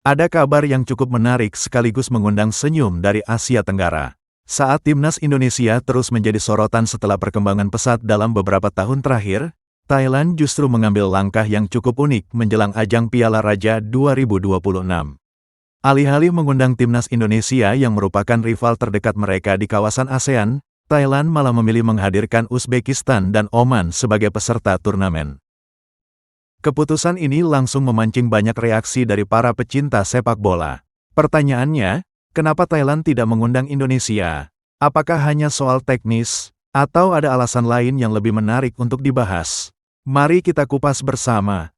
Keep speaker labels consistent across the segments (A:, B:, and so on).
A: Ada kabar yang cukup menarik sekaligus mengundang senyum dari Asia Tenggara. Saat timnas Indonesia terus menjadi sorotan setelah perkembangan pesat dalam beberapa tahun terakhir, Thailand justru mengambil langkah yang cukup unik menjelang ajang Piala Raja 2026. Alih-alih mengundang timnas Indonesia yang merupakan rival terdekat mereka di kawasan ASEAN, Thailand malah memilih menghadirkan Uzbekistan dan Oman sebagai peserta turnamen. Keputusan ini langsung memancing banyak reaksi dari para pecinta sepak bola. Pertanyaannya, kenapa Thailand tidak mengundang Indonesia? Apakah hanya soal teknis, atau ada alasan lain yang lebih menarik untuk dibahas? Mari kita kupas bersama.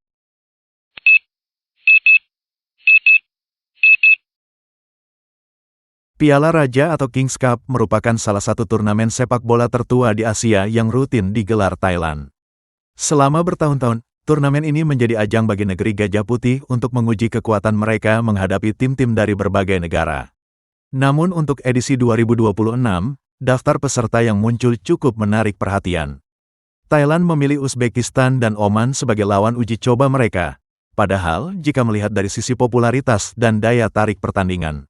A: Piala Raja atau Kings Cup merupakan salah satu turnamen sepak bola tertua di Asia yang rutin digelar Thailand. Selama bertahun-tahun, turnamen ini menjadi ajang bagi negeri Gajah Putih untuk menguji kekuatan mereka menghadapi tim-tim dari berbagai negara. Namun untuk edisi 2026, daftar peserta yang muncul cukup menarik perhatian. Thailand memilih Uzbekistan dan Oman sebagai lawan uji coba mereka. Padahal, jika melihat dari sisi popularitas dan daya tarik pertandingan,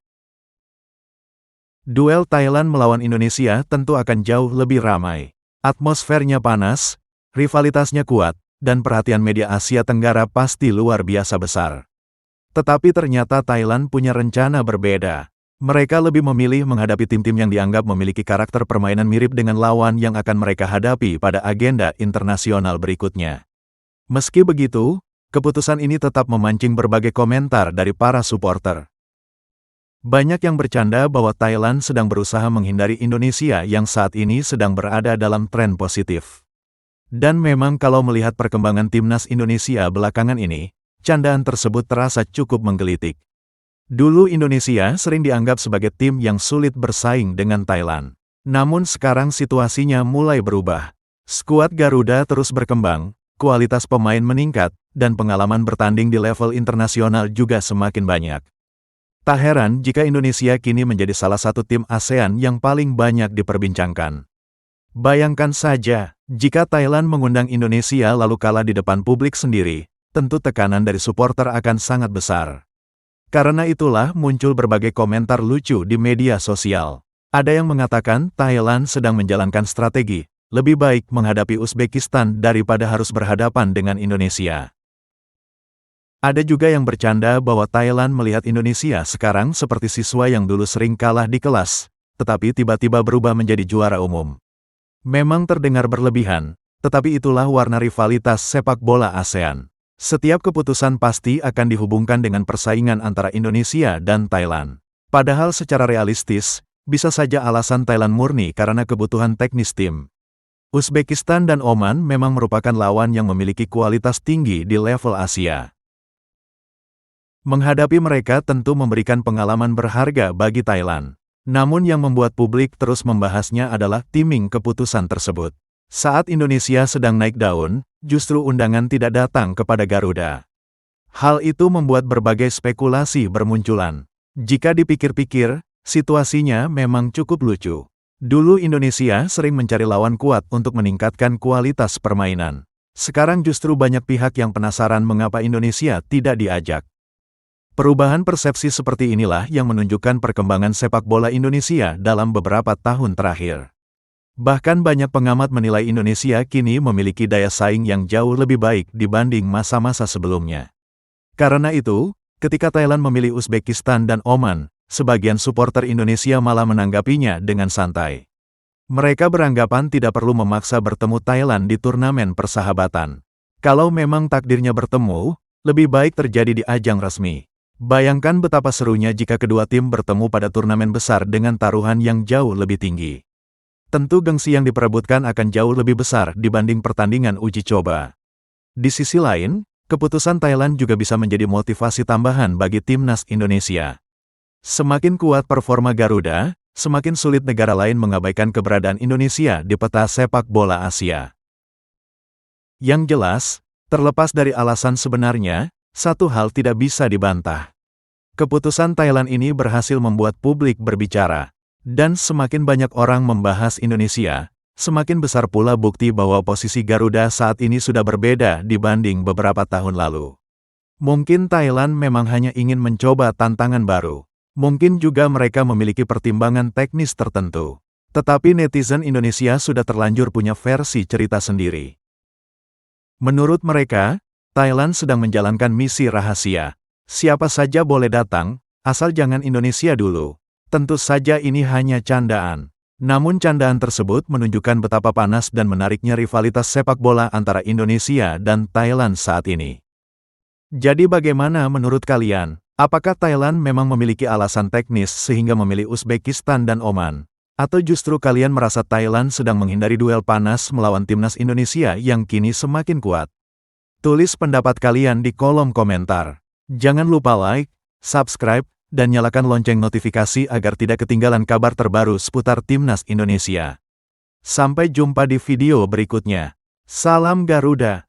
A: duel Thailand melawan Indonesia tentu akan jauh lebih ramai. Atmosfernya panas, rivalitasnya kuat, dan perhatian media Asia Tenggara pasti luar biasa besar. Tetapi ternyata Thailand punya rencana berbeda. Mereka lebih memilih menghadapi tim-tim yang dianggap memiliki karakter permainan mirip dengan lawan yang akan mereka hadapi pada agenda internasional berikutnya. Meski begitu, keputusan ini tetap memancing berbagai komentar dari para supporter. Banyak yang bercanda bahwa Thailand sedang berusaha menghindari Indonesia yang saat ini sedang berada dalam tren positif. Dan memang kalau melihat perkembangan timnas Indonesia belakangan ini, candaan tersebut terasa cukup menggelitik. Dulu Indonesia sering dianggap sebagai tim yang sulit bersaing dengan Thailand. Namun sekarang situasinya mulai berubah. Skuad Garuda terus berkembang, kualitas pemain meningkat, dan pengalaman bertanding di level internasional juga semakin banyak. Tak heran jika Indonesia kini menjadi salah satu tim ASEAN yang paling banyak diperbincangkan. Bayangkan saja, jika Thailand mengundang Indonesia lalu kalah di depan publik sendiri, tentu tekanan dari supporter akan sangat besar. Karena itulah muncul berbagai komentar lucu di media sosial. Ada yang mengatakan Thailand sedang menjalankan strategi, lebih baik menghadapi Uzbekistan daripada harus berhadapan dengan Indonesia. Ada juga yang bercanda bahwa Thailand melihat Indonesia sekarang seperti siswa yang dulu sering kalah di kelas, tetapi tiba-tiba berubah menjadi juara umum. Memang terdengar berlebihan, tetapi itulah warna rivalitas sepak bola ASEAN. Setiap keputusan pasti akan dihubungkan dengan persaingan antara Indonesia dan Thailand. Padahal secara realistis, bisa saja alasan Thailand murni karena kebutuhan teknis tim. Uzbekistan dan Oman memang merupakan lawan yang memiliki kualitas tinggi di level Asia. Menghadapi mereka tentu memberikan pengalaman berharga bagi Thailand. Namun yang membuat publik terus membahasnya adalah timing keputusan tersebut. Saat Indonesia sedang naik daun, justru undangan tidak datang kepada Garuda. Hal itu membuat berbagai spekulasi bermunculan. Jika dipikir-pikir, situasinya memang cukup lucu. Dulu Indonesia sering mencari lawan kuat untuk meningkatkan kualitas permainan. Sekarang justru banyak pihak yang penasaran mengapa Indonesia tidak diajak. Perubahan persepsi seperti inilah yang menunjukkan perkembangan sepak bola Indonesia dalam beberapa tahun terakhir. Bahkan banyak pengamat menilai Indonesia kini memiliki daya saing yang jauh lebih baik dibanding masa-masa sebelumnya. Karena itu, ketika Thailand memilih Uzbekistan dan Oman, sebagian supporter Indonesia malah menanggapinya dengan santai. Mereka beranggapan tidak perlu memaksa bertemu Thailand di turnamen persahabatan. Kalau memang takdirnya bertemu, lebih baik terjadi di ajang resmi. Bayangkan betapa serunya jika kedua tim bertemu pada turnamen besar dengan taruhan yang jauh lebih tinggi. Tentu gengsi yang diperebutkan akan jauh lebih besar dibanding pertandingan uji coba. Di sisi lain, keputusan Thailand juga bisa menjadi motivasi tambahan bagi timnas Indonesia. Semakin kuat performa Garuda, semakin sulit negara lain mengabaikan keberadaan Indonesia di peta sepak bola Asia. Yang jelas, terlepas dari alasan sebenarnya, satu hal tidak bisa dibantah. Keputusan Thailand ini berhasil membuat publik berbicara. Dan semakin banyak orang membahas Indonesia, semakin besar pula bukti bahwa posisi Garuda saat ini sudah berbeda dibanding beberapa tahun lalu. Mungkin Thailand memang hanya ingin mencoba tantangan baru. Mungkin juga mereka memiliki pertimbangan teknis tertentu. Tetapi netizen Indonesia sudah terlanjur punya versi cerita sendiri. Menurut mereka, Thailand sedang menjalankan misi rahasia. Siapa saja boleh datang, asal jangan Indonesia dulu. Tentu saja ini hanya candaan. Namun candaan tersebut menunjukkan betapa panas dan menariknya rivalitas sepak bola antara Indonesia dan Thailand saat ini. Jadi bagaimana menurut kalian? Apakah Thailand memang memiliki alasan teknis sehingga memilih Uzbekistan dan Oman? Atau justru kalian merasa Thailand sedang menghindari duel panas melawan timnas Indonesia yang kini semakin kuat? Tulis pendapat kalian di kolom komentar. Jangan lupa like, subscribe, dan nyalakan lonceng notifikasi agar tidak ketinggalan kabar terbaru seputar timnas Indonesia. Sampai jumpa di video berikutnya. Salam Garuda!